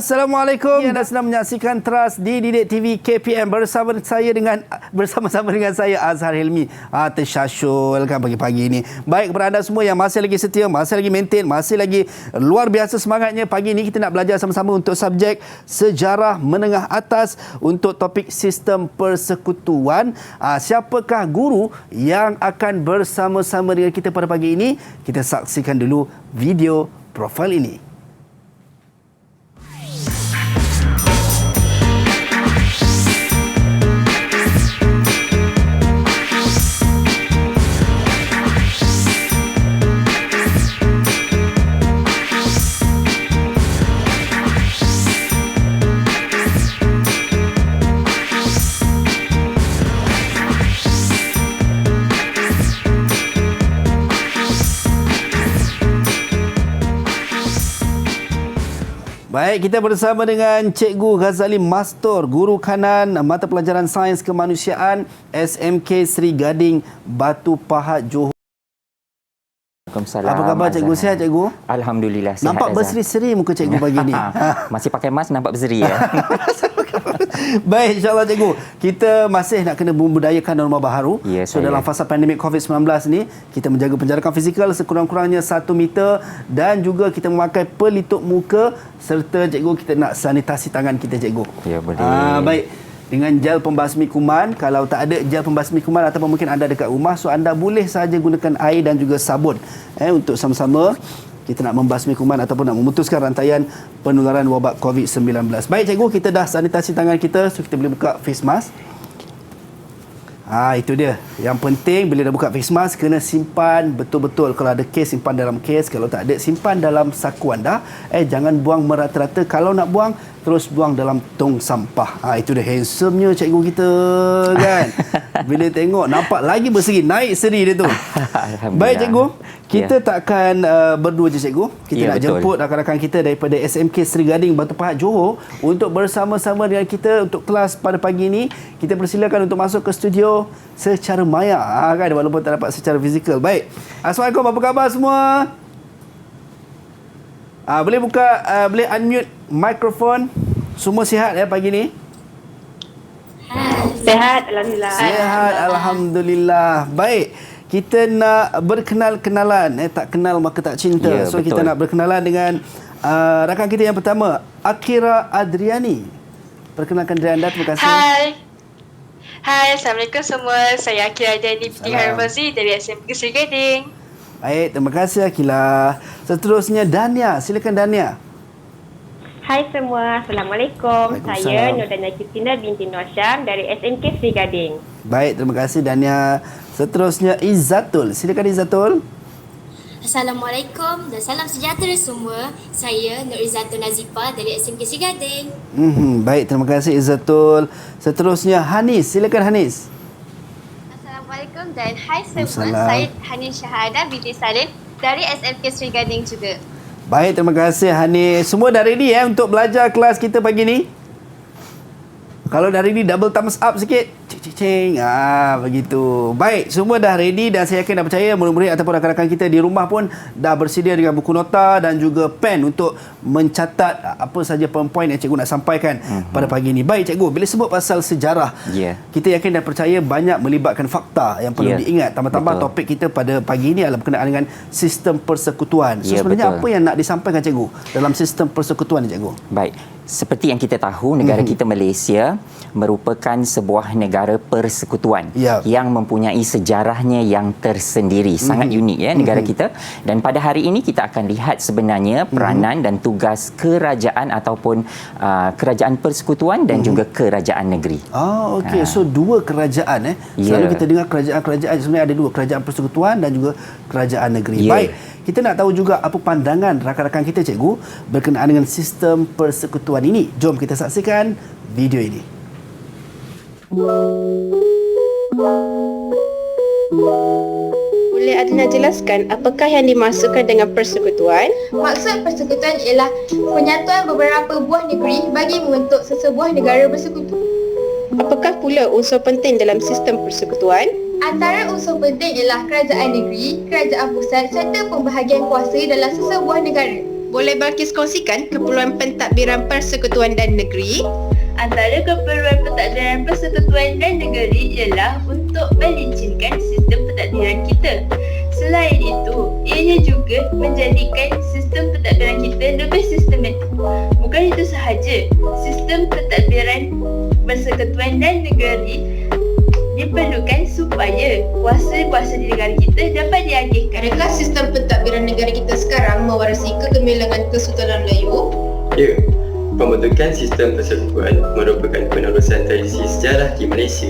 Assalamualaikum. Anda sedang menyaksikan Teras di Didik TV KPM bersama-sama dengan saya Azhar Hilmi. Tersyasyul kan pagi-pagi ini. Baik, kepada anda semua yang masih lagi setia, masih lagi maintain, masih lagi luar biasa semangatnya, pagi ini kita nak belajar sama-sama untuk subjek sejarah menengah atas untuk topik sistem persekutuan. Siapakah guru yang akan bersama-sama dengan kita pada pagi ini? Kita saksikan dulu video profil ini. Baik, kita bersama dengan Cikgu Ghazali Mastor, Guru Kanan Mata Pelajaran Sains Kemanusiaan SMK Sri Gading, Batu Pahat, Johor. Waalaikumsalam. Apa khabar Cikgu? Sihat Cikgu? Alhamdulillah sihat. Nampak berseri-seri muka Cikgu pagi ni. Masih pakai mask nampak berseri ya. Baik, insyaAllah Cikgu. Kita masih nak kena membudayakan norma baharu. Yes, dalam fasa pandemik COVID-19 ni, kita menjaga penjarakan fizikal sekurang-kurangnya 1 meter dan juga kita memakai pelitup muka serta Cikgu kita nak sanitasi tangan kita Cikgu. Ya, boleh. Baik. Dengan gel pembasmi kuman. Kalau tak ada gel pembasmi kuman ataupun mungkin anda dekat rumah, so anda boleh saja gunakan air dan juga sabun untuk sama-sama kita nak membasmi kuman ataupun nak memutuskan rantaian penularan wabak COVID-19. Baik Cikgu, kita dah sanitasi tangan kita, so kita boleh buka face mask. Itu dia. Yang penting bila dah buka face mask, kena simpan betul-betul. Kalau ada kes, simpan dalam kes. Kalau tak ada, simpan dalam saku anda. Jangan buang merata-rata. Kalau nak buang, terus buang dalam tong sampah. Itu dia handsome-nya cikgu kita kan. Bila tengok, nampak lagi berseri. Naik seri dia tu. Baik cikgu, kita takkan berdua je cikgu. Kita nak jemput rakan-rakan kita daripada SMK Sri Gading, Batu Pahat, Johor untuk bersama-sama dengan kita untuk kelas pada pagi ini. Kita persilakan untuk masuk ke studio secara maya kan, walaupun tak dapat secara fizikal. Baik. Assalamualaikum, apa khabar semua? Boleh buka, boleh unmute mikrofon. Semua sihat ya pagi ni? Sehat, Alhamdulillah. Sihat, Alhamdulillah. Baik, kita nak berkenal-kenalan. Tak kenal maka tak cinta. So betul. Kita nak berkenalan dengan rakan kita yang pertama, Akira Adriani. Perkenalkan diri anda, terima kasih. Hai, Assalamualaikum semua. Saya Akira Adriani binti Harmazi dari SMK Sri Gading. Baik, terima kasih Akila. Seterusnya Dania, silakan Dania. Hai semua, Assalamualaikum. Saya Nurdania Kristina binti Nur Syam dari SMK Sri Gading. Baik, terima kasih Dania. Seterusnya Izzatul, silakan Izzatul. Assalamualaikum dan salam sejahtera semua. Saya Nur Izzatul Nazifah dari SMK Sri Gading. Baik, terima kasih Izzatul. Seterusnya Hanis, silakan Hanis. Assalamualaikum dan hai semua. Saya Hanis Syahada binti Salim dari SMK Sri Gading juga. Baik, terima kasih Hanis. Semua dah ready untuk belajar kelas kita pagi ni? Kalau dah ready, double thumbs up sikit. Cing. Begitu. Baik, semua dah ready dan saya yakin dan percaya murid-murid ataupun rakan-rakan kita di rumah pun dah bersedia dengan buku nota dan juga pen untuk mencatat apa saja poin-poin yang cikgu nak sampaikan pada pagi ini. Baik cikgu, bila sebut pasal sejarah, kita yakin dan percaya banyak melibatkan fakta yang perlu diingat. Tambah-tambah topik kita pada pagi ini adalah berkenaan dengan sistem persekutuan. So sebenarnya apa yang nak disampaikan cikgu dalam sistem persekutuan ni cikgu? Baik. Seperti yang kita tahu, negara kita Malaysia merupakan sebuah negara persekutuan yang mempunyai sejarahnya yang tersendiri. Sangat unik ya negara kita. Dan pada hari ini kita akan lihat sebenarnya peranan dan tugas kerajaan ataupun kerajaan persekutuan dan juga kerajaan negeri. Okey. So dua kerajaan Selalu kita dengar kerajaan-kerajaan, sebenarnya ada dua, kerajaan persekutuan dan juga kerajaan negeri. Baik. Kita nak tahu juga apa pandangan rakan-rakan kita cikgu berkenaan dengan sistem persekutuan ini. Jom kita saksikan video ini. Boleh Adina jelaskan apakah yang dimaksudkan dengan persekutuan? Maksud persekutuan ialah penyatuan beberapa buah negeri bagi membentuk sesebuah negara bersekutu. Apakah pula unsur penting dalam sistem persekutuan? Antara unsur penting ialah kerajaan negeri, kerajaan pusat serta pembahagian kuasa dalam sesebuah negara. boleh Balkis kongsikan keperluan pentadbiran persekutuan dan negeri? Antara keperluan pentadbiran persekutuan dan negeri ialah untuk melincinkan sistem pentadbiran kita. Selain itu, ianya juga menjadikan sistem pentadbiran kita lebih sistematik. Bukan itu sahaja, sistem pentadbiran persekutuan dan negeri diperlukan supaya kuasa-kuasa di negara kita dapat diagihkan. Adakah sistem pentadbiran negara kita sekarang mewarisi kegemilangan Kesultanan Melayu? Ya, pembentukan sistem persekutuan merupakan penerusan tradisi sejarah di Malaysia.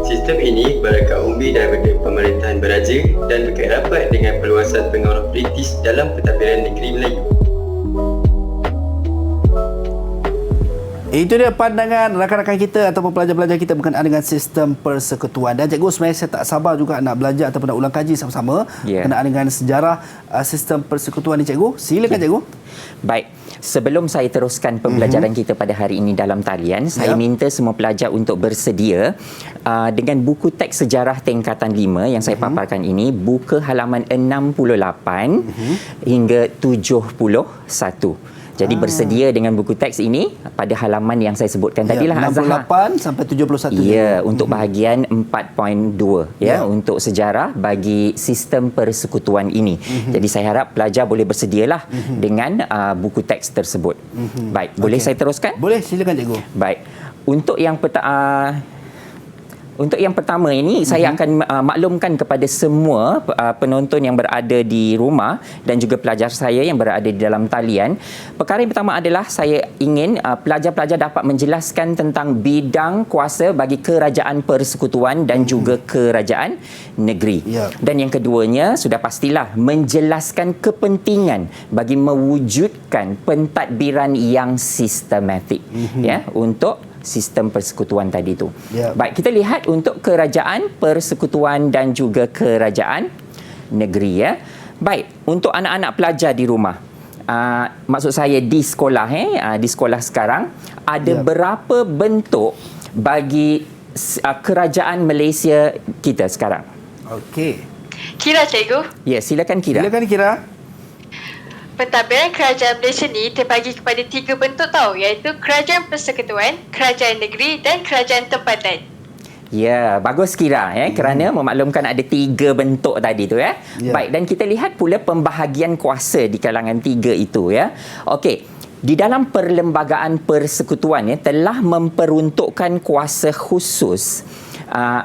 Sistem ini berakar umbi daripada pemerintahan beraja dan berkait rapat dengan perluasan pengaruh British dalam pentadbiran negeri Melayu. Itu dia pandangan rakan-rakan kita ataupun pelajar-pelajar kita berkenaan dengan sistem persekutuan. Dan cikgu, sebenarnya saya tak sabar juga nak belajar ataupun nak ulang kaji sama-sama berkenaan dengan sejarah sistem persekutuan ni, cikgu. Silakan, cikgu. Baik, sebelum saya teruskan pembelajaran kita pada hari ini dalam talian, saya minta semua pelajar untuk bersedia dengan buku teks sejarah tingkatan 5 yang saya paparkan ini, buka halaman 68 hingga 71. Jadi bersedia dengan buku teks ini pada halaman yang saya sebutkan tadilah, Azhar. 68 sampai 71. Ya, untuk bahagian 4.2 untuk sejarah bagi sistem persekutuan ini. Jadi saya harap pelajar boleh bersedialah dengan buku teks tersebut. Baik, boleh saya teruskan? Boleh, silakan, cikgu. Baik. Untuk yang pertama ini, saya akan maklumkan kepada semua penonton yang berada di rumah dan juga pelajar saya yang berada di dalam talian. Perkara yang pertama adalah saya ingin pelajar-pelajar dapat menjelaskan tentang bidang kuasa bagi kerajaan persekutuan dan juga kerajaan negeri. Dan yang keduanya, sudah pastilah menjelaskan kepentingan bagi mewujudkan pentadbiran yang sistematik untuk sistem persekutuan tadi tu. Baik, kita lihat untuk kerajaan persekutuan dan juga kerajaan negeri. Baik, untuk anak-anak pelajar di rumah, maksud saya di sekolah, di sekolah sekarang, ada berapa bentuk bagi kerajaan Malaysia kita sekarang? Okey. Kira, cikgu. Ya, silakan Kira. Silakan Kira. Pentadbiran kerajaan Malaysia ni terbagi kepada 3 bentuk tau, iaitu kerajaan persekutuan, kerajaan negeri dan kerajaan tempatan. Ya, bagus Kira kerana memaklumkan ada 3 bentuk tadi tu Baik, dan kita lihat pula pembahagian kuasa di kalangan 3 itu Okey, di dalam perlembagaan persekutuan telah memperuntukkan kuasa khusus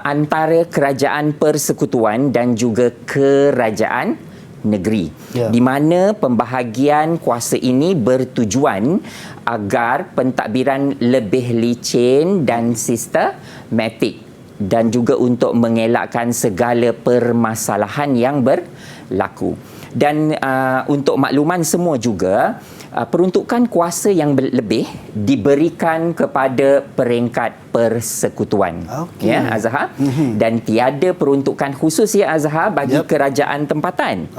antara kerajaan persekutuan dan juga kerajaan negeri, di mana pembahagian kuasa ini bertujuan agar pentadbiran lebih licin dan sistematik dan juga untuk mengelakkan segala permasalahan yang berlaku. Dan untuk makluman semua juga, peruntukan kuasa yang lebih diberikan kepada peringkat persekutuan. Azhar. Dan tiada peruntukan khusus Azhar bagi kerajaan tempatan.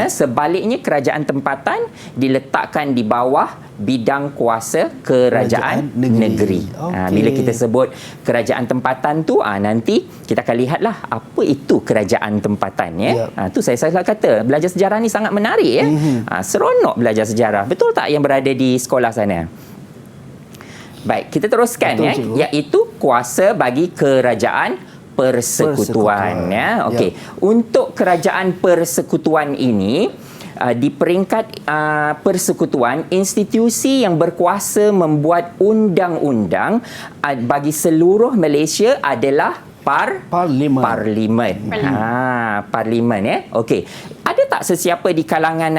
Sebaliknya, kerajaan tempatan diletakkan di bawah bidang kuasa kerajaan negeri. Bila kita sebut kerajaan tempatan tu, nanti kita akan lihatlah apa itu kerajaan tempatan. Tu saya salah kata, belajar sejarah ni sangat menarik. Seronok belajar sejarah. Betul tak yang berada di sekolah sana? Baik, kita teruskan iaitu kuasa bagi kerajaan persekutuan. Okey. Untuk kerajaan persekutuan ini, di peringkat persekutuan, institusi yang berkuasa membuat undang-undang bagi seluruh Malaysia adalah Parlimen. Parlimen. Okey. Ada tak sesiapa di kalangan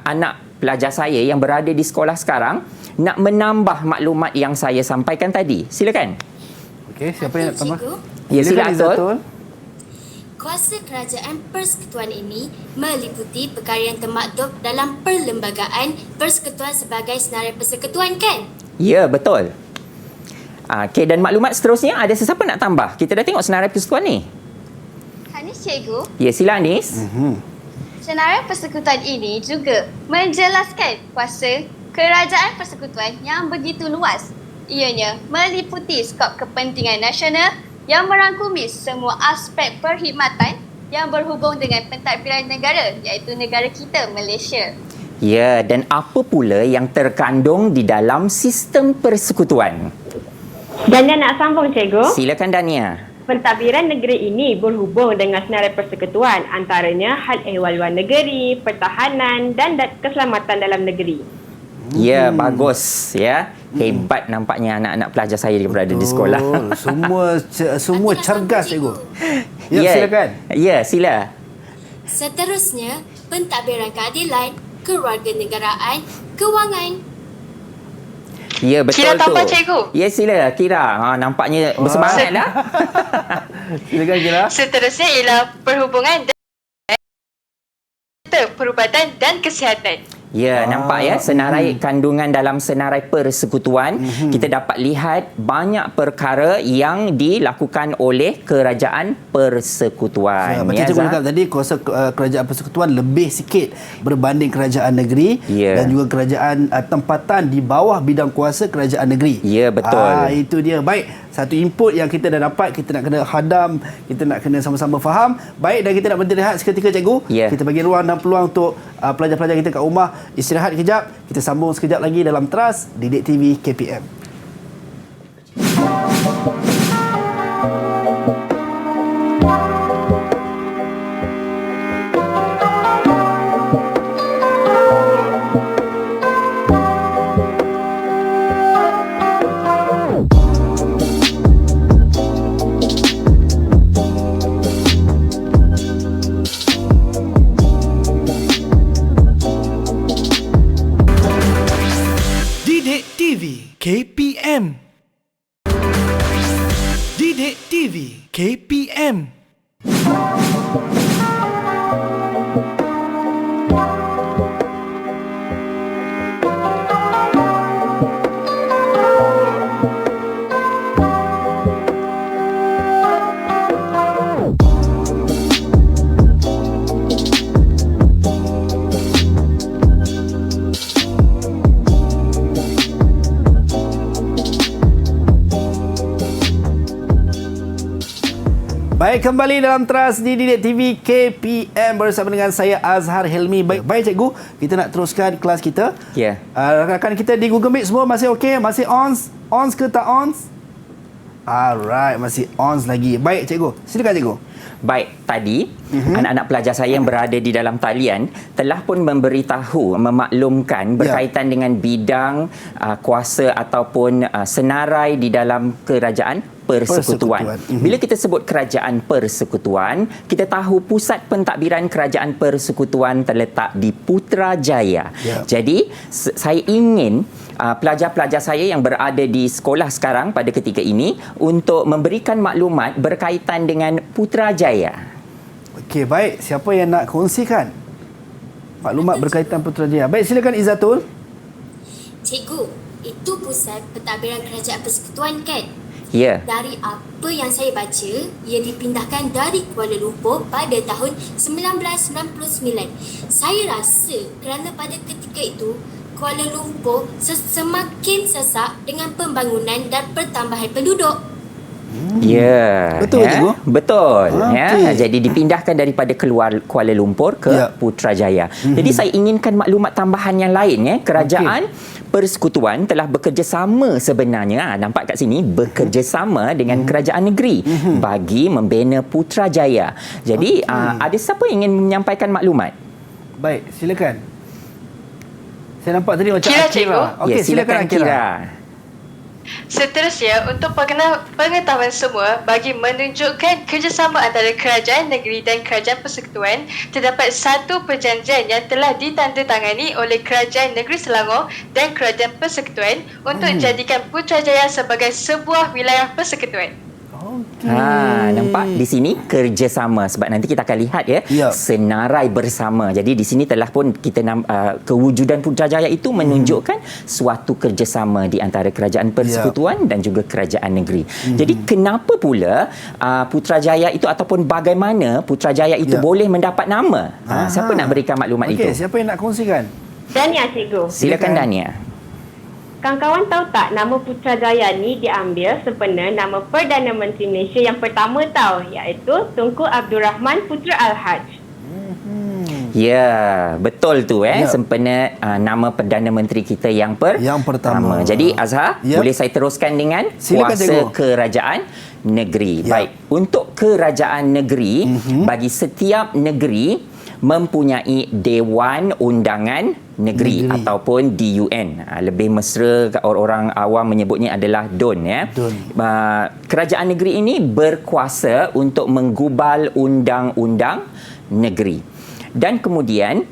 anak pelajar saya yang berada di sekolah sekarang nak menambah maklumat yang saya sampaikan tadi? Silakan. Okey, siapa yang nak tambah? Ya, silakan Azul. Kuasa kerajaan persekutuan ini meliputi perkara yang termaktub dalam perlembagaan persekutuan sebagai senarai persekutuan, kan? Ya, betul. Okey, dan maklumat seterusnya ada sesiapa nak tambah? Kita dah tengok senarai persekutuan ni. Anis, cikgu. Ya, sila Anis. Senarai persekutuan ini juga menjelaskan kuasa kerajaan persekutuan yang begitu luas. Ianya meliputi skop kepentingan nasional yang merangkumi semua aspek perkhidmatan yang berhubung dengan pentadbiran negara, iaitu negara kita, Malaysia. Ya, dan apa pula yang terkandung di dalam sistem persekutuan? Dania nak sambung, Cikgu. Silakan Dania. Pentadbiran negeri ini berhubung dengan senarai persekutuan, antaranya hal ehwal luar negeri, pertahanan dan keselamatan dalam negeri. Ya, bagus ya. Hebat nampaknya anak-anak pelajar saya yang berada di sekolah. Semua cergas, Cikgu. Ya, silakan. Ya, sila. Seterusnya, pentadbiran keadilan, kewarganegaraan, kewangan. Ya, betul Kira tu. tambah, Cikgu. Ya, sila. Kira. Nampaknya bersemangat dah. Silakan Kira. Seterusnya ialah perhubungan dan perubatan dan kesihatan. Ya, nampak ya senarai kandungan dalam senarai persekutuan. Kita dapat lihat banyak perkara yang dilakukan oleh kerajaan persekutuan. Macam cikgu cakap tadi, kuasa kerajaan persekutuan lebih sikit berbanding kerajaan negeri dan juga kerajaan tempatan di bawah bidang kuasa kerajaan negeri. Ya, betul. Itu dia. Baik, satu input yang kita dah dapat, kita nak kena hadam, kita nak kena sama-sama faham. Baik, dan kita nak berhenti rehat seketika, cikgu. Kita bagi ruang dan peluang untuk pelajar-pelajar kita kat rumah istirahat kejap. Kita sambung sekejap lagi dalam Teras Didik TV KPM. KPM. Didik TV KPM. Baik, kembali dalam Teras di Didik TV KPM bersama dengan saya Azhar Helmi. Baik cikgu, kita nak teruskan kelas kita. Ya. Rakan-rakan kita di Google Meet semua masih okey? Masih ons? Ons ke tak ons? Alright, masih ons lagi. Baik cikgu, silakan cikgu. Baik, tadi anak-anak pelajar saya yang berada di dalam talian telah pun memberitahu, memaklumkan berkaitan dengan bidang kuasa ataupun senarai di dalam kerajaan persekutuan. Bila kita sebut kerajaan persekutuan, kita tahu pusat pentadbiran kerajaan persekutuan terletak di Putrajaya. Jadi, saya ingin pelajar-pelajar saya yang berada di sekolah sekarang pada ketika ini untuk memberikan maklumat berkaitan dengan Putrajaya. Okey, baik. Siapa yang nak kongsikan maklumat berkaitan Putrajaya? Baik, silakan Izzatul. Cikgu, itu pusat pentadbiran kerajaan persekutuan kan? Ya. Dari apa yang saya baca, ia dipindahkan dari Kuala Lumpur pada tahun 1999. Saya rasa kerana pada ketika itu Kuala Lumpur semakin sesak dengan pembangunan dan pertambahan penduduk. Ya. Betul cikgu? Betul. Ya. Jadi dipindahkan daripada Kuala Lumpur ke Putrajaya. Jadi saya inginkan maklumat tambahan yang lain ya. Kerajaan persekutuan telah bekerjasama sebenarnya, nampak kat sini, bekerjasama dengan kerajaan negeri bagi membina Putrajaya. Jadi ada siapa yang ingin menyampaikan maklumat? Baik, silakan. Saya nampak tadi macam Kira, Akira. cikgu. Okey, silakan Akira. Seterusnya, untuk pengetahuan semua, bagi menunjukkan kerjasama antara kerajaan negeri dan kerajaan persekutuan, terdapat satu perjanjian yang telah ditandatangani oleh kerajaan negeri Selangor dan kerajaan persekutuan untuk jadikan Putrajaya sebagai sebuah wilayah persekutuan. Nampak di sini kerjasama, sebab nanti kita akan lihat ya senarai bersama. Jadi di sini telah pun kita kewujudan Putrajaya itu menunjukkan suatu kerjasama di antara kerajaan persekutuan dan juga kerajaan negeri. Jadi kenapa pula Putrajaya itu ataupun bagaimana Putrajaya itu boleh mendapat nama? Siapa nak berikan maklumat itu? Okey, siapa yang nak kongsikan? Dania, cikgu. Silakan Dania. Kawan-kawan tahu tak nama Putrajaya ni diambil sempena nama Perdana Menteri Malaysia yang pertama tahu, iaitu Tunku Abdul Rahman Putra Al-Haj. Ya, betul tu sempena nama Perdana Menteri kita yang pertama. Jadi Azhar, boleh saya teruskan dengan Silakan, kuasa cikgu. kerajaan negeri. Baik, untuk kerajaan negeri, bagi setiap negeri mempunyai Dewan Undangan Negeri ataupun DUN. Lebih mesra orang awam menyebutnya adalah DUN ya. Kerajaan negeri ini berkuasa untuk menggubal undang-undang negeri. Dan kemudian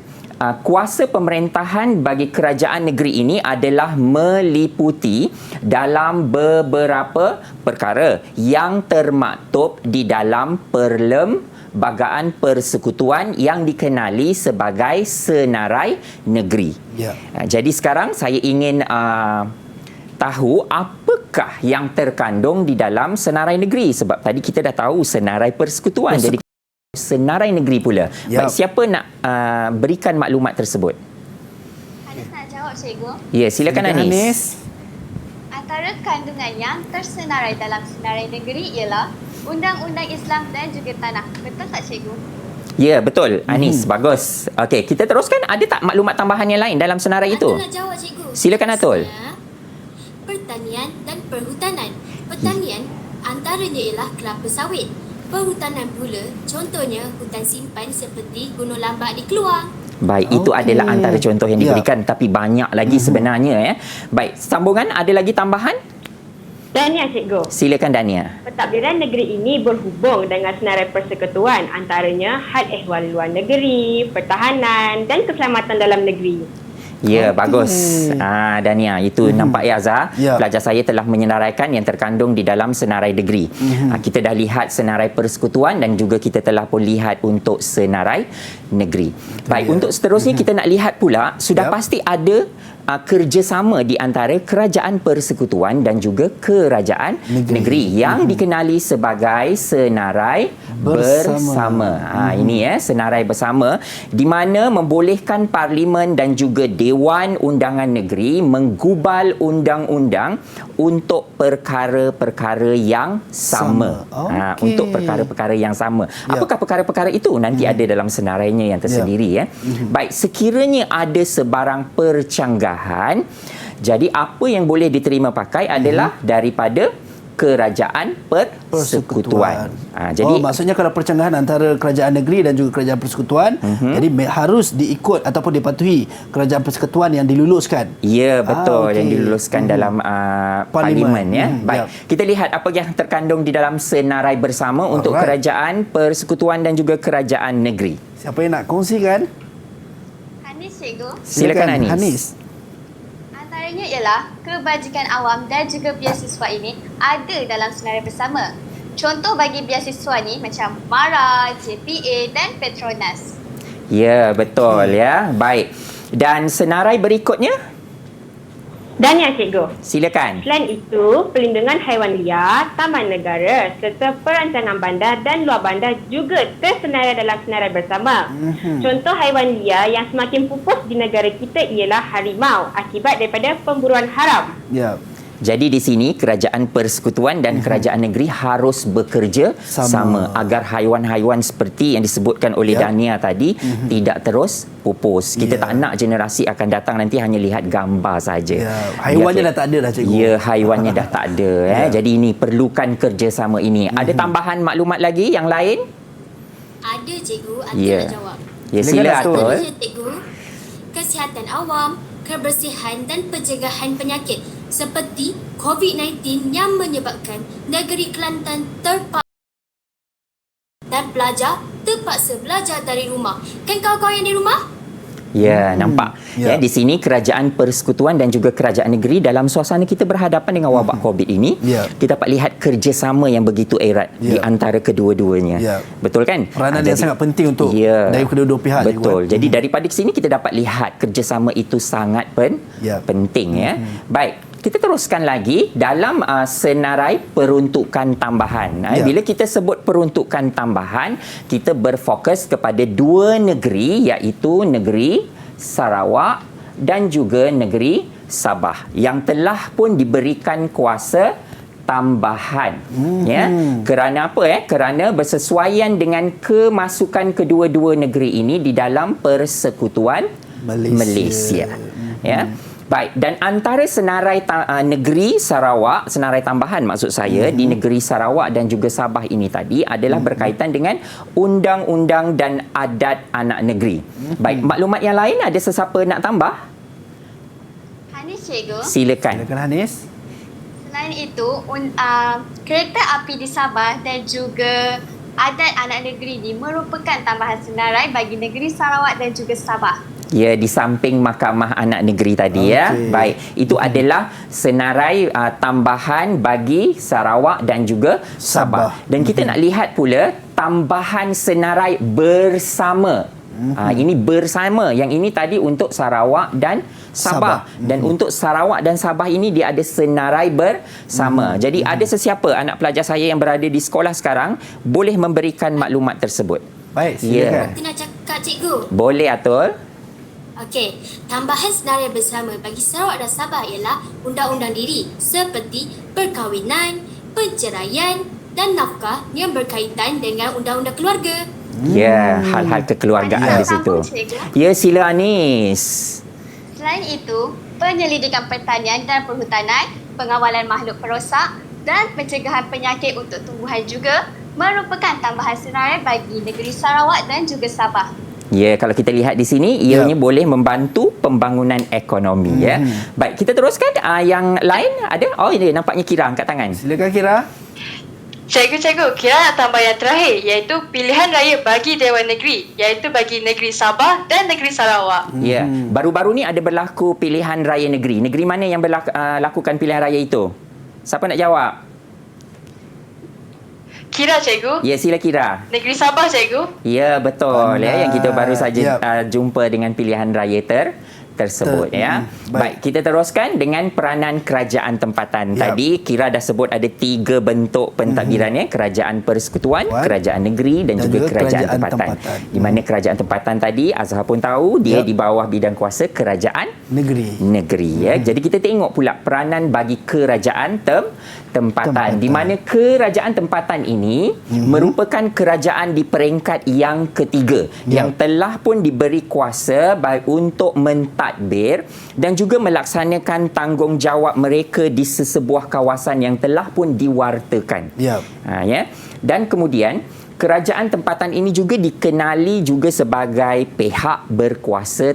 kuasa pemerintahan bagi kerajaan negeri ini adalah meliputi dalam beberapa perkara yang termaktub di dalam Perlembagaan Persekutuan yang dikenali sebagai Senarai Negeri. Jadi sekarang saya ingin tahu apakah yang terkandung di dalam Senarai Negeri, sebab tadi kita dah tahu Senarai Persekutuan. Jadi Senarai Negeri pula. Baik, siapa nak berikan maklumat tersebut? Anis nak jawab, cikgu. Ya, silakan Anis. Antara kandungan yang tersenarai dalam Senarai Negeri ialah Undang-Undang Islam dan juga Tanah. Betul tak, cikgu? Ya, betul. Anis, bagus. Okey, kita teruskan. Ada tak maklumat tambahan yang lain dalam senarai itu? Nak jawab, cikgu. Silakan, Atul. Pertanian dan perhutanan. Pertanian antaranya ialah kelapa sawit. Perhutanan pula, contohnya hutan simpan seperti Gunung Lambak di Keluang. Baik, itu adalah antara contoh yang diberikan, tapi banyak lagi sebenarnya ya. Baik, sambungan ada lagi tambahan? Dania, cikgu. Silakan Dania. Pentadbiran negeri ini berhubung dengan senarai persekutuan, antaranya hal ehwal luar negeri, pertahanan dan keselamatan dalam negeri. Ya, bagus. Dania, itu nampak ya Azhar. Pelajar saya telah menyenaraikan yang terkandung di dalam senarai negeri. Kita dah lihat senarai persekutuan dan juga kita telah pun lihat untuk senarai negeri. Baik, untuk seterusnya kita nak lihat pula, sudah pasti ada kerjasama di antara kerajaan persekutuan dan juga kerajaan negeri yang dikenali sebagai senarai bersama. Ini senarai bersama di mana membolehkan parlimen dan juga Dewan Undangan Negeri menggubal undang-undang untuk perkara-perkara yang sama. Untuk perkara-perkara yang sama. Apakah perkara-perkara itu? Nanti ada dalam senarainya yang tersendiri Baik, sekiranya ada sebarang percanggahan, jadi apa yang boleh diterima pakai adalah daripada kerajaan persekutuan. Jadi maksudnya kalau percanggahan antara kerajaan negeri dan juga kerajaan persekutuan, jadi harus diikut ataupun dipatuhi kerajaan persekutuan yang diluluskan. Ya, betul, yang diluluskan dalam parlimen ya. Baik, kita lihat apa yang terkandung di dalam senarai bersama untuk kerajaan persekutuan dan juga kerajaan negeri. Siapa yang nak kongsikan? Anis, cikgu. Silakan Anis. Antaranya ialah kebajikan awam dan juga beasiswa ini ada dalam senarai bersama. Contoh bagi beasiswa ni macam MARA, JPA dan Petronas. Ya, betul ya. Baik. Dan senarai berikutnya? Dania, cikgu. Silakan. Selain itu, pelindungan haiwan liar, taman negara serta perancangan bandar dan luar bandar juga tersenarai dalam senarai bersama. Contoh haiwan liar yang semakin pupus di negara kita ialah harimau akibat daripada pemburuan haram. Jadi di sini kerajaan persekutuan dan kerajaan negeri harus bekerja sama agar haiwan-haiwan seperti yang disebutkan oleh Dania tadi tidak terus pupus. Kita tak nak generasi akan datang nanti hanya lihat gambar saja. Haiwannya dah tak ada dah, cikgu. Ya, haiwannya dah tak ada. Jadi ini perlukan kerjasama ini. Ada tambahan maklumat lagi yang lain? Ada, cikgu. Nak jawab. Ya, sila Atul. Cikgu, kesihatan awam, kebersihan dan pencegahan penyakit seperti COVID-19 yang menyebabkan negeri Kelantan dan pelajar terpaksa belajar dari rumah. Kan kawan-kawan yang di rumah? Ya, nampak. Ya, di sini kerajaan persekutuan dan juga kerajaan negeri dalam suasana kita berhadapan dengan wabak COVID ini, kita dapat lihat kerjasama yang begitu erat di antara kedua-duanya. Betul kan? Peranan yang sangat penting untuk dari kedua-dua pihak. Betul. Jadi daripada sini kita dapat lihat kerjasama itu sangat penting ya. Baik. Kita teruskan lagi dalam senarai peruntukan tambahan. Bila kita sebut peruntukan tambahan, kita berfokus kepada dua negeri, iaitu negeri Sarawak dan juga negeri Sabah yang telah pun diberikan kuasa tambahan. Ya. Kerana apa? Kerana bersesuaian dengan kemasukan kedua-dua negeri ini di dalam Persekutuan Malaysia. Ya. Baik, dan antara senarai negeri Sarawak, senarai tambahan maksud saya di negeri Sarawak dan juga Sabah ini tadi adalah berkaitan dengan undang-undang dan adat anak negeri. Baik, maklumat yang lain ada sesiapa nak tambah? Hanis, cikgu. Silakan. Silakan Hanis. Selain itu, kereta api di Sabah dan juga adat anak negeri ini merupakan tambahan senarai bagi negeri Sarawak dan juga Sabah. Ya, di samping Mahkamah Anak Negeri tadi ya. Baik, itu adalah senarai tambahan bagi Sarawak dan juga Sabah. Dan kita nak lihat pula tambahan senarai bersama. Ini bersama. Yang ini tadi untuk Sarawak dan Sabah. Dan untuk Sarawak dan Sabah ini dia ada senarai bersama. Jadi ada sesiapa anak pelajar saya yang berada di sekolah sekarang boleh memberikan maklumat tersebut. Baik, silakan. Kita nak cakap, cikgu. Boleh, Atul. Okey, tambahan senarai bersama bagi Sarawak dan Sabah ialah undang-undang diri seperti perkahwinan, perceraian dan nafkah yang berkaitan dengan undang-undang keluarga. Ya, hal-hal kekeluargaan di situ. Ya, sila Anis. Selain itu, penyelidikan pertanian dan perhutanan, pengawalan makhluk perosak dan pencegahan penyakit untuk tumbuhan juga merupakan tambahan senarai bagi negeri Sarawak dan juga Sabah. Ya, kalau kita lihat di sini, ianya boleh membantu pembangunan ekonomi. Ya. Baik, kita teruskan. Yang lain ada? Oh, ini nampaknya Kira angkat tangan. Silakan Kira. Cikgu, Kira nak tambah yang terakhir iaitu pilihan raya bagi Dewan Negeri iaitu bagi negeri Sabah dan negeri Sarawak. Ya, baru-baru ni ada berlaku pilihan raya negeri. Negeri mana yang lakukan pilihan raya itu? Siapa nak jawab? Kira, cikgu. Ya, sila Kira. Negeri Sabah, cikgu. Ya, betul. Ya, yang kita baru saja jumpa dengan pilihan raya tersebut. Ya. Baik, kita teruskan dengan peranan kerajaan tempatan. Tadi Kira dah sebut ada 3 bentuk pentadbiran ya, kerajaan persekutuan, kerajaan negeri dan juga kerajaan tempatan. Di mana kerajaan tempatan tadi Azhar pun tahu dia di bawah bidang kuasa kerajaan negeri ya. Jadi kita tengok pula peranan bagi kerajaan tempatan. Di mana kerajaan tempatan ini merupakan kerajaan di peringkat yang ketiga yang telah pun diberi kuasa baik untuk mentadbir dan juga melaksanakan tanggungjawab mereka di sesebuah kawasan yang telah pun diwartakan. Ya. Dan kemudian kerajaan tempatan ini juga dikenali juga sebagai pihak berkuasa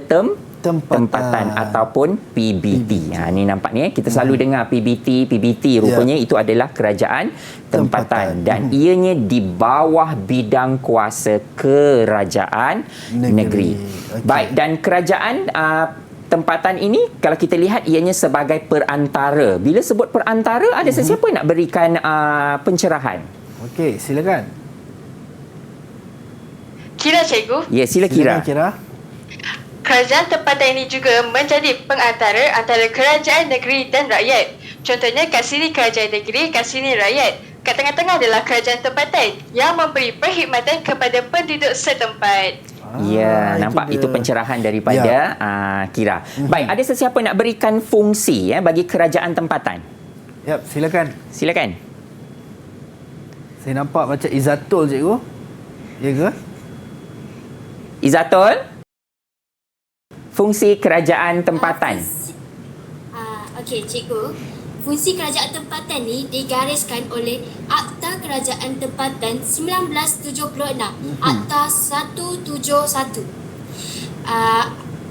tempatan ataupun PBT. Ini nampaknya kita selalu dengar PBT rupanya itu adalah kerajaan tempatan dan ianya di bawah bidang kuasa kerajaan negeri. Baik, dan kerajaan tempatan ini kalau kita lihat ianya sebagai perantara. Bila sebut perantara ada sesiapa nak berikan pencerahan? Okey, silakan. Kira, cikgu. Ya, sila Kira. Kerajaan tempatan ini juga menjadi pengantara antara kerajaan negeri dan rakyat. Contohnya kat sini kerajaan negeri, kat sini rakyat. Kat tengah-tengah adalah kerajaan tempatan yang memberi perkhidmatan kepada penduduk setempat. Ya, nampak itu pencerahan daripada Kira. Baik, ada sesiapa nak berikan fungsi bagi kerajaan tempatan? Ya, silakan. Silakan. Saya nampak macam Izzatul, cikgu. Ya ke? Izzatul? Fungsi kerajaan tempatan. Okey, cikgu. Fungsi kerajaan tempatan ni digariskan oleh Akta Kerajaan Tempatan 1976, Akta 171.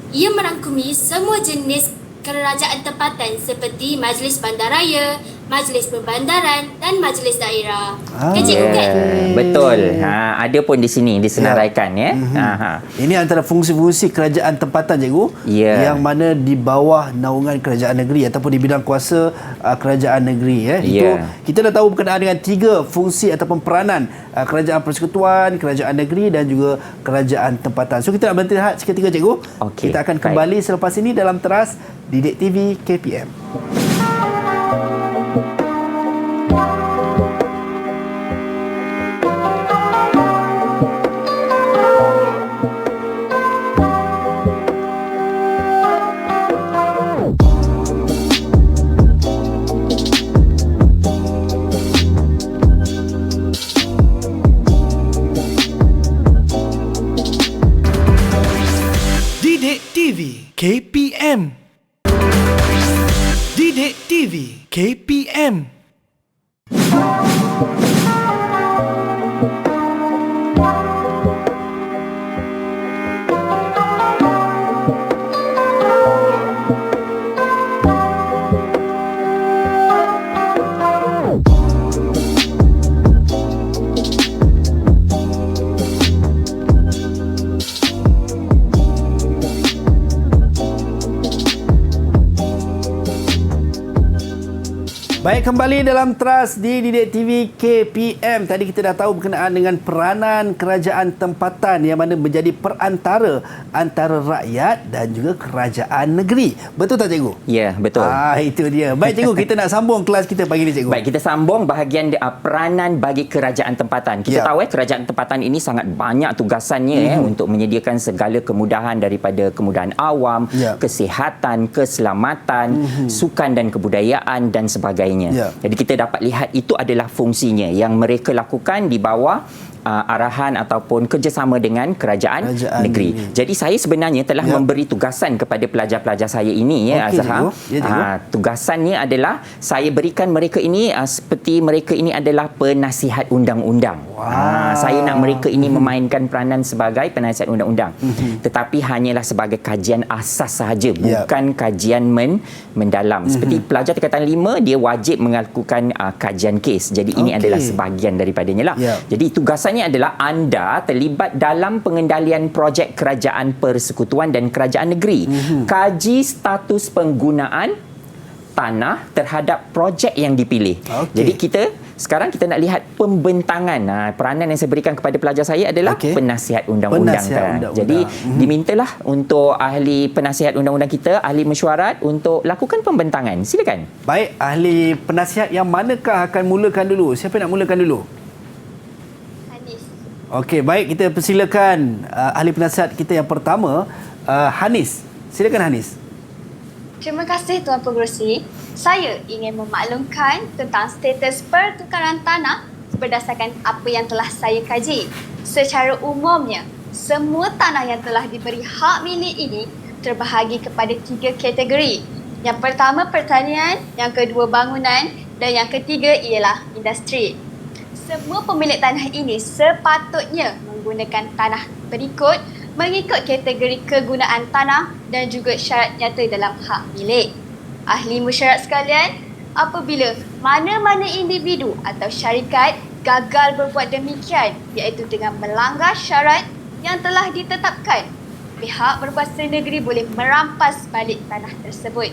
Ia merangkumi semua jenis kerajaan tempatan seperti Majlis Bandaraya, Majlis Perbandaran dan Majlis Daerah. Kan cikgu kan? Betul. Ada pun di sini disenaraikan ya. Ini antara fungsi-fungsi kerajaan tempatan, cikgu, yang mana di bawah naungan kerajaan negeri ataupun di bidang kuasa kerajaan negeri. Itu kita dah tahu berkenaan dengan 3 fungsi ataupun peranan kerajaan persekutuan, kerajaan negeri dan juga kerajaan tempatan. So kita nak berhenti rehat seketika, cikgu. Kita akan kembali selepas ini dalam Teras Didik TV KPM. TV KPM. Didik TV KPM. Baik, kembali dalam Teras di Didik TV KPM. Tadi kita dah tahu berkenaan dengan peranan kerajaan tempatan yang mana menjadi perantara antara rakyat dan juga kerajaan negeri. Betul tak cikgu? Ya, betul. Itu dia. Baik cikgu, kita nak sambung kelas kita pagi ni cikgu. Baik, kita sambung bahagian peranan bagi kerajaan tempatan. Kita tahu kerajaan tempatan ini sangat banyak tugasannya untuk menyediakan segala kemudahan daripada kemudahan awam, kesihatan, keselamatan, sukan dan kebudayaan dan sebagainya. Jadi kita dapat lihat itu adalah fungsinya yang mereka lakukan di bawah arahan ataupun kerjasama dengan kerajaan negeri. Jadi saya sebenarnya telah memberi tugasan kepada pelajar-pelajar saya ini, Azhar. Tugasannya adalah saya berikan mereka ini seperti mereka ini adalah penasihat undang-undang. Saya nak mereka ini memainkan peranan sebagai penasihat undang-undang. Tetapi hanyalah sebagai kajian asas sahaja, bukan kajian mendalam. Seperti pelajar tingkatan 5, dia wajib melakukan kajian kes. Jadi ini adalah sebahagian daripadanya lah. Jadi tugasannya adalah anda terlibat dalam pengendalian projek kerajaan persekutuan dan kerajaan negeri. Kaji status penggunaan tanah terhadap projek yang dipilih. Jadi sekarang kita nak lihat pembentangan. Peranan yang saya berikan kepada pelajar saya adalah penasihat undang-undang. Jadi dimintalah untuk ahli penasihat undang-undang kita, ahli mesyuarat untuk lakukan pembentangan. Silakan. Baik, ahli penasihat yang manakah akan mulakan dulu? Siapa nak mulakan dulu? Okey, baik, kita persilakan ahli penasihat kita yang pertama, Hanis. Silakan Hanis. Terima kasih Tuan Pengerusi. Saya ingin memaklumkan tentang status pertukaran tanah berdasarkan apa yang telah saya kaji. Secara umumnya, semua tanah yang telah diberi hak milik ini terbahagi kepada 3 kategori. Yang pertama pertanian, yang kedua bangunan dan yang ketiga ialah industri. Semua pemilik tanah ini sepatutnya menggunakan tanah berikut mengikut kategori kegunaan tanah dan juga syarat nyata dalam hak milik. Ahli mesyuarat sekalian, apabila mana-mana individu atau syarikat gagal berbuat demikian iaitu dengan melanggar syarat yang telah ditetapkan, pihak berkuasa negeri boleh merampas balik tanah tersebut.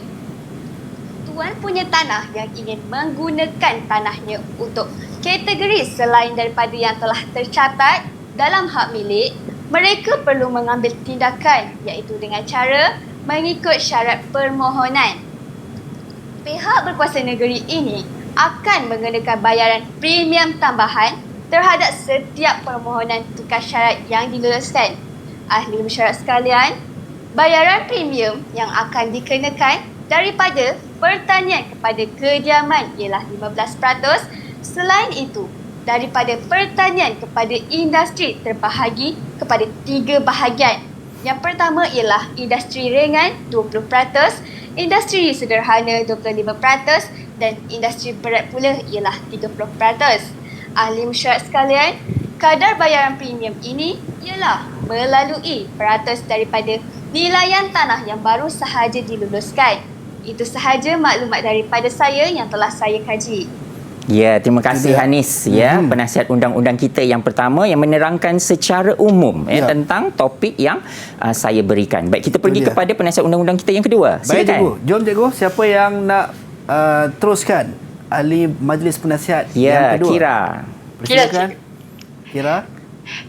Tuan punya tanah yang ingin menggunakan tanahnya untuk kategori selain daripada yang telah tercatat dalam hak milik, mereka perlu mengambil tindakan iaitu dengan cara mengikut syarat permohonan. Pihak berkuasa negeri ini akan mengenakan bayaran premium tambahan terhadap setiap permohonan tukar syarat yang diluluskan. Ahli mesyuarat sekalian, bayaran premium yang akan dikenakan daripada pertanian kepada kediaman ialah 15%. Selain itu, daripada pertanian kepada industri terbahagi kepada 3 bahagian. Yang pertama ialah industri ringan 20%, industri sederhana 25% dan industri berat pula ialah 30%. Ahli mesyuarat sekalian, kadar bayaran premium ini ialah melalui peratus daripada nilaian tanah yang baru sahaja diluluskan. Itu sahaja maklumat daripada saya yang telah saya kaji. Ya, terima kasih Hanis, penasihat undang-undang kita yang pertama yang menerangkan secara umum tentang topik yang saya berikan. Baik, kita pergi kepada penasihat undang-undang kita yang kedua. Silakan. Baik cikgu, jom cikgu, siapa yang nak teruskan ahli majlis penasihat yang kedua? Silakan. Kira.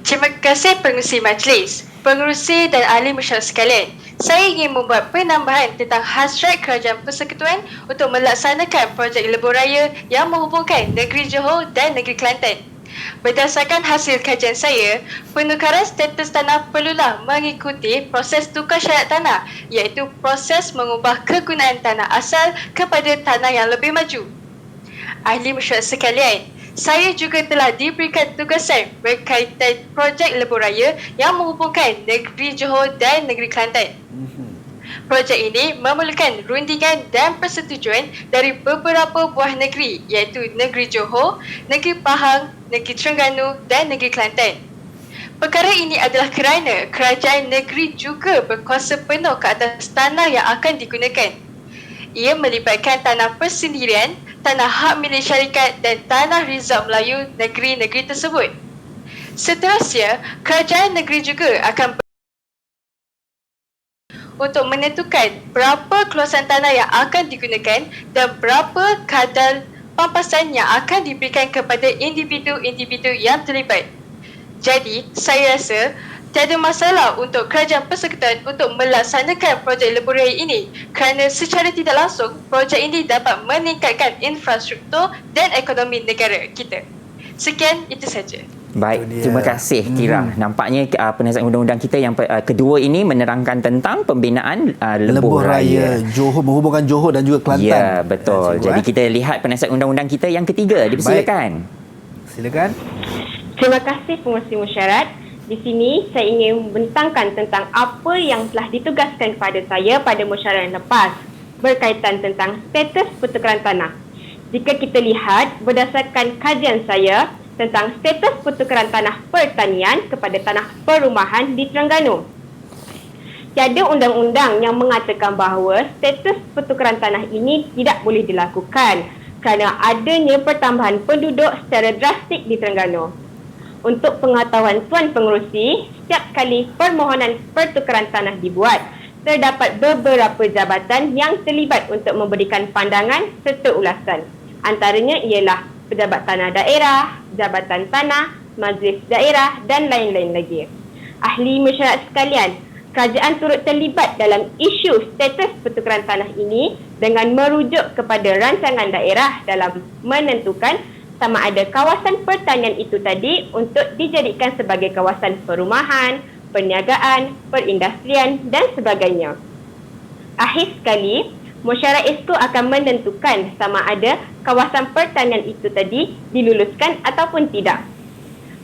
Terima kasih pengerusi majlis, pengerusi dan ahli mesyuarat sekalian. Saya ingin membuat penambahan tentang hasrat kerajaan persekutuan untuk melaksanakan projek lebuh raya yang menghubungkan negeri Johor dan negeri Kelantan. Berdasarkan hasil kajian saya, penukaran status tanah perlulah mengikuti proses tukar syarat tanah iaitu proses mengubah kegunaan tanah asal kepada tanah yang lebih maju. Ahli mesyuarat sekalian, saya juga telah diberikan tugasan berkaitan projek lebuh raya yang menghubungkan negeri Johor dan negeri Kelantan. Projek ini memerlukan rundingan dan persetujuan dari beberapa buah negeri iaitu Negeri Johor, Negeri Pahang, Negeri Terengganu dan Negeri Kelantan. Perkara ini adalah kerana kerajaan negeri juga berkuasa penuh ke atas tanah yang akan digunakan. Ia melibatkan tanah persendirian, tanah hak milik syarikat dan tanah Rizab Melayu negeri-negeri tersebut. Seterusnya, kerajaan negeri juga akan untuk menentukan berapa keluasan tanah yang akan digunakan dan berapa kadar pampasan yang akan diberikan kepada individu-individu yang terlibat. Jadi, saya rasa tiada masalah untuk kerajaan persekutuan untuk melaksanakan projek lebuh raya ini kerana secara tidak langsung projek ini dapat meningkatkan infrastruktur dan ekonomi negara kita. Sekian, itu saja. Baik, terima kasih Kira. Nampaknya penasihat undang-undang kita yang kedua ini menerangkan tentang pembinaan lebuh raya Johor, menghubungkan Johor dan juga Kelantan. Ya, betul. Jadi kita lihat penasihat undang-undang kita yang ketiga. Dipersilakan. Silakan. Terima kasih pengurusi musyarat. Di sini saya ingin membentangkan tentang apa yang telah ditugaskan kepada saya pada musyarat yang lepas berkaitan tentang status pertukaran tanah. Jika kita lihat berdasarkan kajian saya tentang status pertukaran tanah pertanian kepada tanah perumahan di Terengganu, tiada undang-undang yang mengatakan bahawa status pertukaran tanah ini tidak boleh dilakukan kerana adanya pertambahan penduduk secara drastik di Terengganu. Untuk pengetahuan Tuan Pengerusi, setiap kali permohonan pertukaran tanah dibuat, terdapat beberapa jabatan yang terlibat untuk memberikan pandangan serta ulasan. Antaranya ialah Pejabat Tanah Daerah, Jabatan Tanah, Majlis Daerah dan lain-lain lagi. Ahli masyarakat sekalian, kerajaan turut terlibat dalam isu status pertukaran tanah ini dengan merujuk kepada rancangan daerah dalam menentukan sama ada kawasan pertanian itu tadi untuk dijadikan sebagai kawasan perumahan, perniagaan, perindustrian dan sebagainya. Akhir sekali, Musyawarah ESKO akan menentukan sama ada kawasan pertanian itu tadi diluluskan ataupun tidak.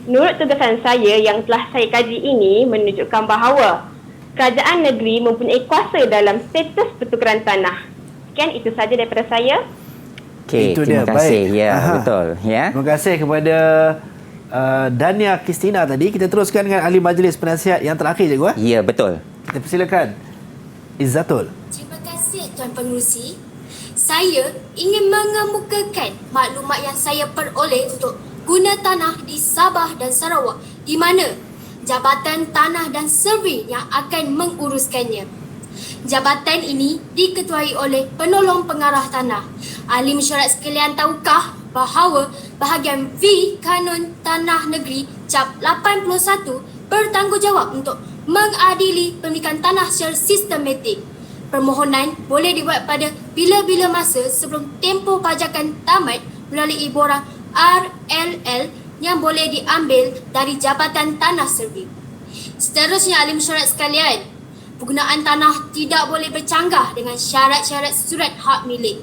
Menurut tugasan saya yang telah saya kaji ini menunjukkan bahawa kerajaan negeri mempunyai kuasa dalam status pertukaran tanah. Sekian, itu saja daripada saya. Okey, terima kasih. Ya, betul. Ya. Terima kasih kepada Dania Kristina tadi. Kita teruskan dengan ahli majlis penasihat yang terakhir, Cikgu. Ya, betul. Kita persilakan Izzatul. Terima kasih Tuan Pengerusi. Saya ingin mengemukakan maklumat yang saya peroleh untuk guna tanah di Sabah dan Sarawak di mana Jabatan Tanah dan Survey yang akan menguruskannya. Jabatan ini diketuai oleh penolong pengarah tanah. Ahli mesyuarat sekalian tahukah bahawa bahagian V Kanun Tanah Negeri Cap 81 bertanggungjawab untuk mengadili pemilikan tanah secara sistematik. Permohonan boleh dibuat pada bila-bila masa sebelum tempoh pajakan tamat melalui borang RLL yang boleh diambil dari Jabatan Tanah Survey. Seterusnya, ahli mesyuarat sekalian, penggunaan tanah tidak boleh bercanggah dengan syarat-syarat surat hak milik.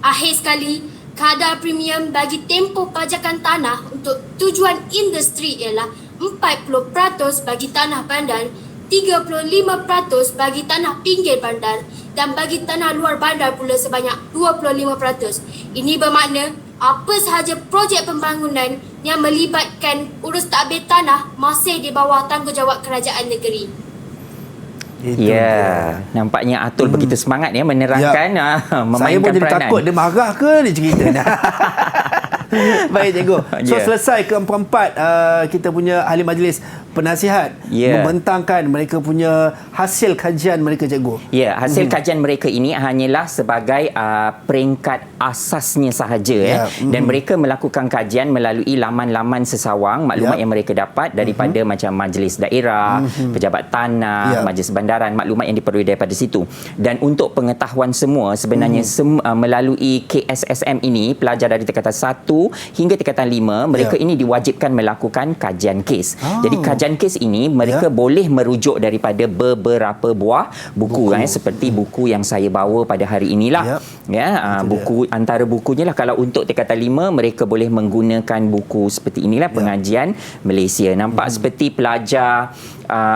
Akhir sekali, kadar premium bagi tempoh pajakan tanah untuk tujuan industri ialah 40% bagi tanah bandar, 35% bagi tanah pinggir bandar dan bagi tanah luar bandar pula sebanyak 25%. Ini bermakna apa sahaja projek pembangunan yang melibatkan urus tadbir tanah masih di bawah tanggungjawab kerajaan negeri. Nampaknya Atul begitu semangat ya menerangkan, memainkan peranan. Saya pun jadi takut dia marah ke dia cerita dah. Baik, Cikgu. So selesai keempat kita punya ahli majlis penasihat membentangkan mereka punya hasil kajian mereka, Cikgu. Hasil kajian mereka ini hanyalah sebagai peringkat asasnya sahaja dan mereka melakukan kajian melalui laman-laman sesawang maklumat yang mereka dapat daripada macam majlis daerah, pejabat tanah, majlis bandaran, maklumat yang diperoleh daripada situ. Dan untuk pengetahuan semua sebenarnya melalui KSSM ini, pelajar dari tingkatan 1 hingga tingkatan 5 mereka ini diwajibkan melakukan kajian kes. Jadi kajian kes ini mereka boleh merujuk daripada beberapa buah buku. Seperti buku yang saya bawa pada hari inilah. Buku antara bukunya lah, kalau untuk tingkatan 5 mereka boleh menggunakan buku seperti inilah, Pengajian Malaysia. Nampak seperti pelajar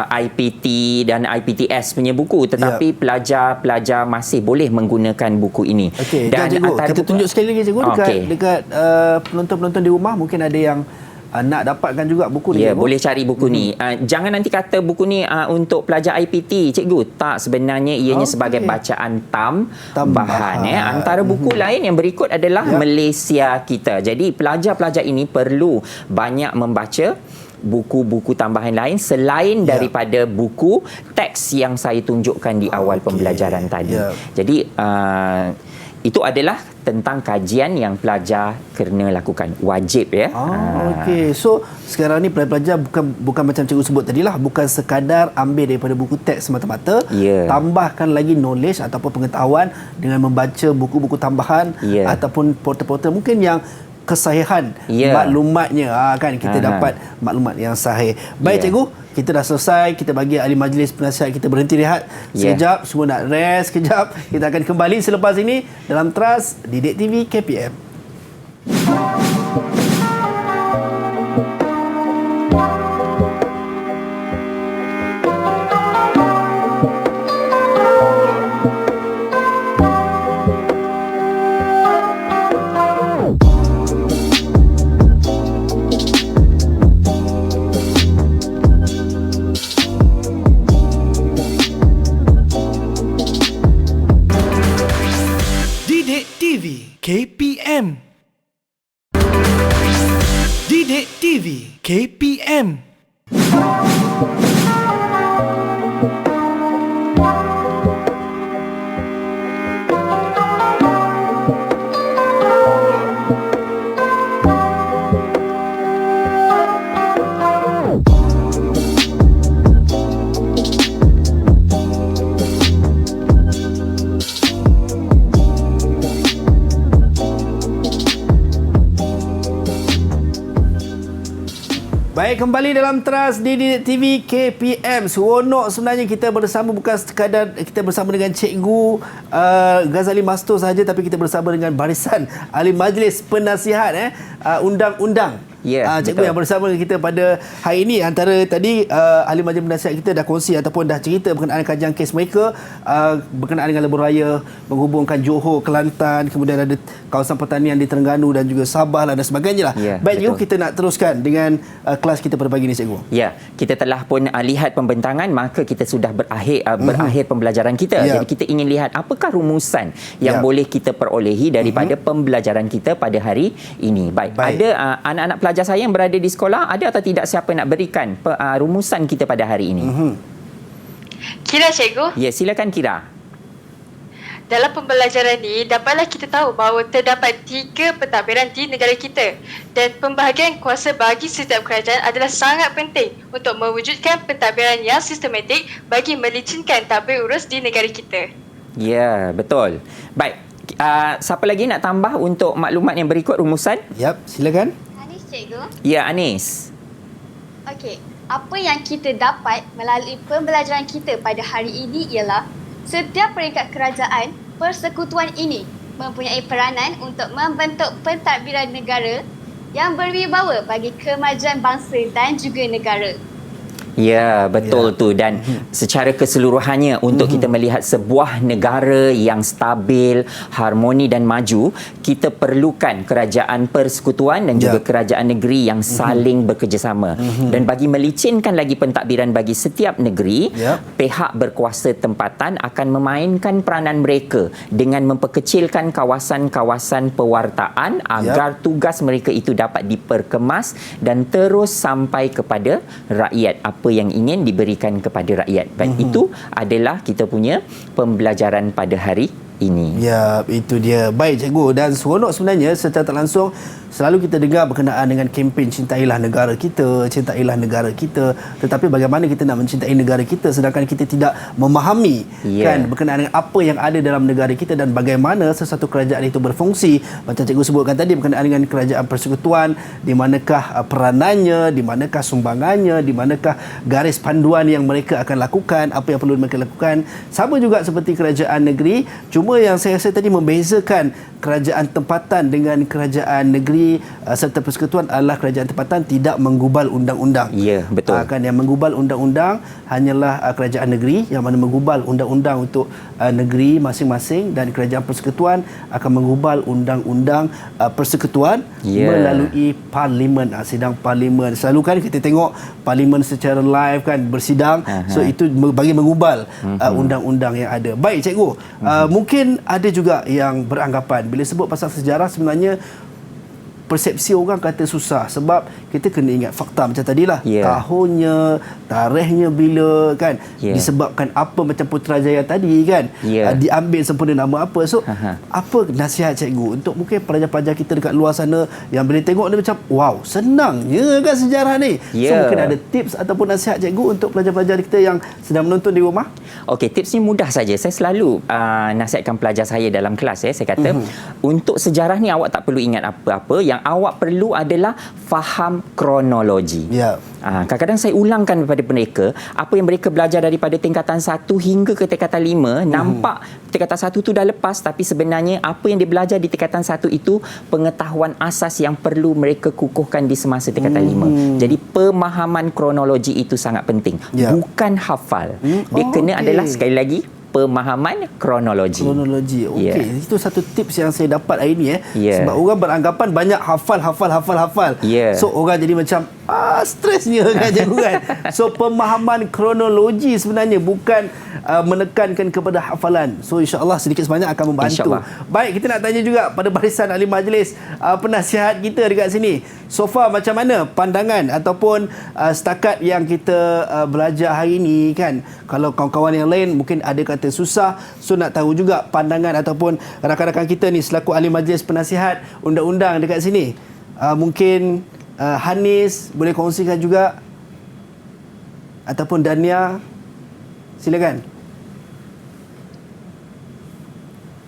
IPT dan IPTS punya buku, tetapi pelajar-pelajar masih boleh menggunakan buku ini. Okey, dan cikgu, kita tunjuk sekali lagi cikgu dekat penonton-penonton di rumah, mungkin ada yang nak dapatkan juga buku ni. Ya, boleh cari buku ni. Jangan nanti kata buku ni untuk pelajar IPT, cikgu. Tak, sebenarnya ianya sebagai bacaan tambahan. Antara buku lain yang berikut adalah Malaysia Kita. Jadi pelajar-pelajar ini perlu banyak membaca buku-buku tambahan lain selain daripada buku teks yang saya tunjukkan di awal pembelajaran tadi. Jadi itu adalah tentang kajian yang pelajar kena lakukan, wajib ya. Okey. So sekarang ni pelajar bukan macam cikgu sebut tadilah, bukan sekadar ambil daripada buku teks semata-mata, tambahkan lagi knowledge ataupun pengetahuan dengan membaca buku-buku tambahan ataupun portal-portal mungkin yang kesahihan maklumatnya kan, kita dapat maklumat yang sahih. Baik cikgu, kita dah selesai, kita bagi ahli majlis penasihat kita berhenti rehat sekejap, semua nak rest sekejap. Kita akan kembali selepas ini dalam Teras Didik TV KPM. KPM. Didik TV KPM. Baik, kembali dalam Teras Didik TV KPM. Seronok sebenarnya kita bersama, bukan sekadar kita bersama dengan Cikgu Ghazali Mastur sahaja, tapi kita bersama dengan barisan ahli majlis penasihat undang-undang. Cikgu yang bersama dengan kita pada hari ini. Antara tadi ahli majlis penasihat kita dah kongsi ataupun dah cerita berkenaan kajian kes mereka berkenaan dengan lebuh raya menghubungkan Johor, Kelantan, kemudian ada kawasan pertanian di Terengganu dan juga Sabah dan sebagainya lah. Baik cikgu, kita nak teruskan dengan kelas kita pada pagi ini cikgu. Ya, kita telah pun lihat pembentangan, maka kita sudah berakhir pembelajaran kita. Jadi kita ingin lihat apakah rumusan yang boleh kita perolehi daripada pembelajaran kita pada hari ini. Baik. Ada anak-anak pelajar saya yang berada di sekolah, ada atau tidak siapa nak berikan rumusan kita pada hari ini? Kira cikgu? Ya, silakan Kira. Dalam pembelajaran ini, dapatlah kita tahu bahawa terdapat 3 pentadbiran di negara kita dan pembahagian kuasa bagi setiap kerajaan adalah sangat penting untuk mewujudkan pentadbiran yang sistematik bagi melicinkan tadbir urus di negara kita. Ya, betul. Baik, siapa lagi nak tambah untuk maklumat yang berikut rumusan? Yap, silakan. Anis cikgu. Ya, Anis. Okey, apa yang kita dapat melalui pembelajaran kita pada hari ini ialah setiap peringkat kerajaan persekutuan ini mempunyai peranan untuk membentuk pentadbiran negara yang berwibawa bagi kemajuan bangsa dan juga negara. Ya, betul tu. Dan secara keseluruhannya untuk kita melihat sebuah negara yang stabil, harmoni dan maju, kita perlukan kerajaan persekutuan dan juga kerajaan negeri yang saling bekerjasama. Dan bagi melicinkan lagi pentadbiran bagi setiap negeri, pihak berkuasa tempatan akan memainkan peranan mereka dengan memperkecilkan kawasan-kawasan pewartaan agar tugas mereka itu dapat diperkemas dan terus sampai kepada rakyat. Apa yang ingin diberikan kepada rakyat. Baik, itu adalah kita punya pembelajaran pada hari ini. Ya, itu dia. Baik cikgu, dan seronok sebenarnya secara tak langsung selalu kita dengar berkenaan dengan kempen cintailah negara kita, cintailah negara kita. Tetapi bagaimana kita nak mencintai negara kita sedangkan kita tidak memahami kan berkenaan dengan apa yang ada dalam negara kita dan bagaimana sesuatu kerajaan itu berfungsi. Macam cikgu sebutkan tadi berkenaan dengan kerajaan persekutuan, di manakah peranannya, di manakah sumbangannya, di manakah garis panduan yang mereka akan lakukan, apa yang perlu mereka lakukan. Sama juga seperti kerajaan negeri, cuma pertama yang saya rasa tadi membezakan kerajaan tempatan dengan kerajaan negeri serta persekutuan adalah kerajaan tempatan tidak menggubal undang-undang. Ya, betul. Kan yang menggubal undang-undang hanyalah kerajaan negeri yang mana menggubal undang-undang untuk negeri masing-masing, dan kerajaan persekutuan akan menggubal undang-undang persekutuan melalui parlimen, sidang parlimen. Selalu kan kita tengok parlimen secara live kan bersidang. So itu bagi mengubal undang-undang yang ada. Baik cikgu, mungkin ada juga yang beranggapan bila sebut pasal sejarah sebenarnya persepsi orang kata susah sebab kita kena ingat fakta macam tadilah, tahunnya, tarikhnya bila kan, disebabkan apa macam Putrajaya tadi kan, diambil sempena nama apa. So apa nasihat cikgu untuk mungkin pelajar-pelajar kita dekat luar sana yang bila tengok dia macam wow, senangnya kan sejarah ni. So mungkin ada tips ataupun nasihat cikgu untuk pelajar-pelajar kita yang sedang menonton di rumah? Okey, tips ni mudah saja. Saya selalu nasihatkan pelajar saya dalam kelas. Saya kata untuk sejarah ni awak tak perlu ingat apa-apa, yang awak perlu adalah faham kronologi. Kadang-kadang saya ulangkan kepada mereka apa yang mereka belajar daripada tingkatan 1 hingga ke tingkatan 5. Nampak tingkatan 1 tu dah lepas, tapi sebenarnya apa yang dia belajar di tingkatan 1 itu pengetahuan asas yang perlu mereka kukuhkan di semasa tingkatan 5. Jadi pemahaman kronologi itu sangat penting. Bukan hafal. Dia kena adalah sekali lagi pemahaman kronologi. Okey, itu satu tips yang saya dapat hari ni sebab orang beranggapan banyak hafal. So orang jadi macam stresnya kan cikgu kan. So pemahaman kronologi sebenarnya bukan menekankan kepada hafalan. So insya-Allah sedikit sebanyak akan membantu. Baik, kita nak tanya juga pada barisan ahli majlis penasihat kita dekat sini. So far macam mana pandangan ataupun setakat yang kita belajar hari ini kan. Kalau kawan-kawan yang lain mungkin ada kata susah, so nak tahu juga pandangan ataupun rakan-rakan kita ni selaku ahli majlis penasihat undang-undang dekat sini. Mungkin Hanis boleh kongsikan juga ataupun Dania, silakan.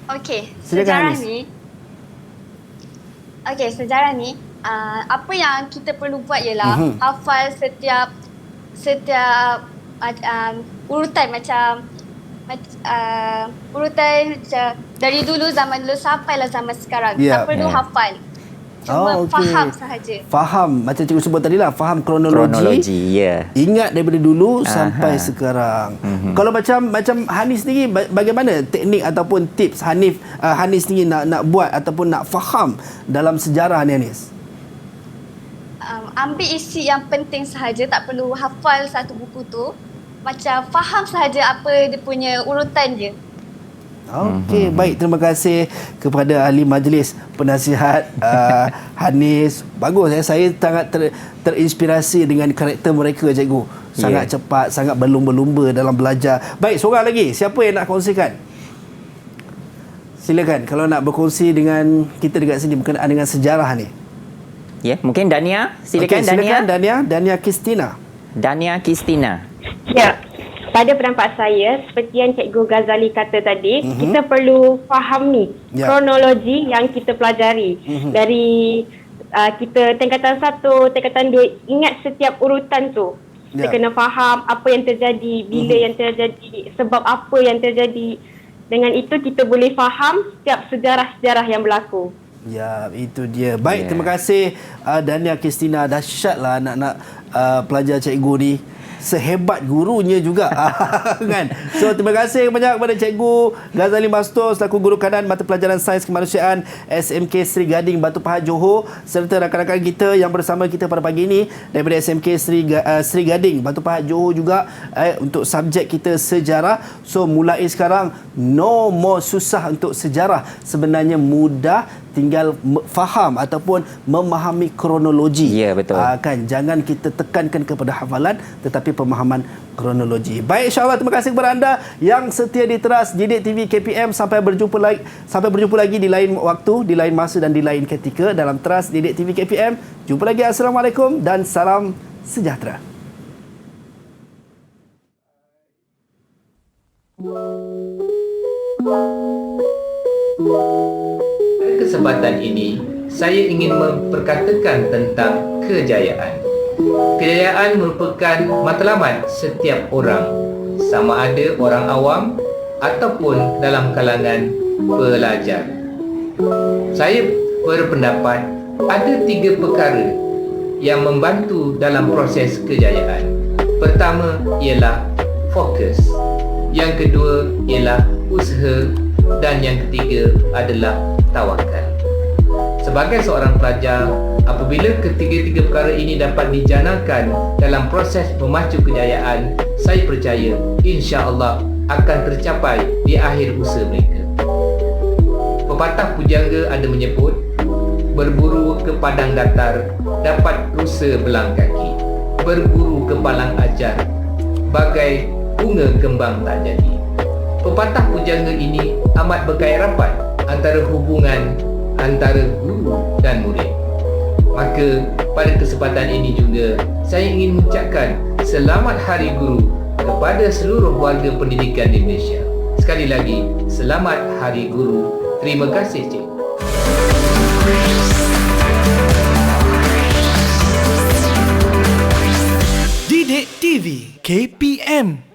Okey, Silakan, sejarah ni apa yang kita perlu buat ialah hafal setiap urutan macam urutan dari dulu, zaman dulu sampailah zaman sekarang. Tak perlu hafal. Cuma faham sahaja. Faham, macam cikgu sebut tadi lah, faham kronologi. Ingat daripada dulu sampai sekarang. Kalau macam Hanis ni bagaimana teknik ataupun tips Hanis ni nak buat ataupun nak faham dalam sejarah ni Hanis? Ambil isi yang penting sahaja, tak perlu hafal satu buku tu. Macam faham sahaja apa dia punya urutan dia. Okey, baik, terima kasih kepada ahli majlis penasihat Hanis. Bagus, saya sangat terinspirasi dengan karakter mereka cikgu. Sangat cepat, sangat berlumba-lumba dalam belajar. Baik, seorang lagi, siapa yang nak kongsikan? Silakan kalau nak berkongsi dengan kita dekat sini berkenaan dengan sejarah ni. Mungkin Dania, silakan. Dania Kristina. Ya, pada pendapat saya, seperti yang Cikgu Ghazali kata tadi, kita perlu fahami kronologi yang kita pelajari. Dari kita tingkatan 1, tingkatan 2, ingat setiap urutan tu. Kita kena faham apa yang terjadi, bila yang terjadi, sebab apa yang terjadi. Dengan itu kita boleh faham setiap sejarah-sejarah yang berlaku. Ya, itu dia. Baik, terima kasih Dania Kristina. Dahsyatlah anak-anak pelajar cikgu ni. Sehebat gurunya juga kan. So terima kasih banyak kepada Cikgu Ghazali Mastur selaku guru kanan mata pelajaran Sains Kemanusiaan SMK Seri Gading Batu Pahat Johor, serta rakan-rakan kita yang bersama kita pada pagi ini daripada SMK Seri Gading Batu Pahat Johor juga untuk subjek kita sejarah. So mulai sekarang no more susah untuk sejarah, sebenarnya mudah, tinggal faham ataupun memahami kronologi. Ya, betul. Kan, jangan kita tekankan kepada hafalan tetapi pemahaman kronologi. Baik, insya-Allah terima kasih kepada anda yang setia di Teras Didik TV KPM. Sampai berjumpa lagi di lain waktu, di lain masa dan di lain ketika dalam Teras Didik TV KPM. Jumpa lagi. Assalamualaikum dan salam sejahtera. Kesempatan ini, saya ingin memperkatakan tentang kejayaan. Kejayaan merupakan matlamat setiap orang, sama ada orang awam ataupun dalam kalangan pelajar. Saya berpendapat ada 3 perkara yang membantu dalam proses kejayaan. Pertama ialah fokus, yang kedua ialah usaha, dan yang ketiga adalah tawakal. Sebagai seorang pelajar, apabila ketiga-tiga perkara ini dapat dijanakan dalam proses memacu kejayaan, saya percaya insya-Allah akan tercapai di akhir usaha mereka. Pepatah pujangga ada menyebut, berburu ke padang datar dapat rusa belang kaki, berburu ke palang ajar bagai bunga kembang tak jadi. Pepatah pujangga ini amat berkait rapat antara hubungan antara guru dan murid. Maka pada kesempatan ini juga saya ingin mengucapkan selamat Hari Guru kepada seluruh warga pendidikan di Malaysia. Sekali lagi, selamat Hari Guru. Terima kasih, Cik. Didik TV KPM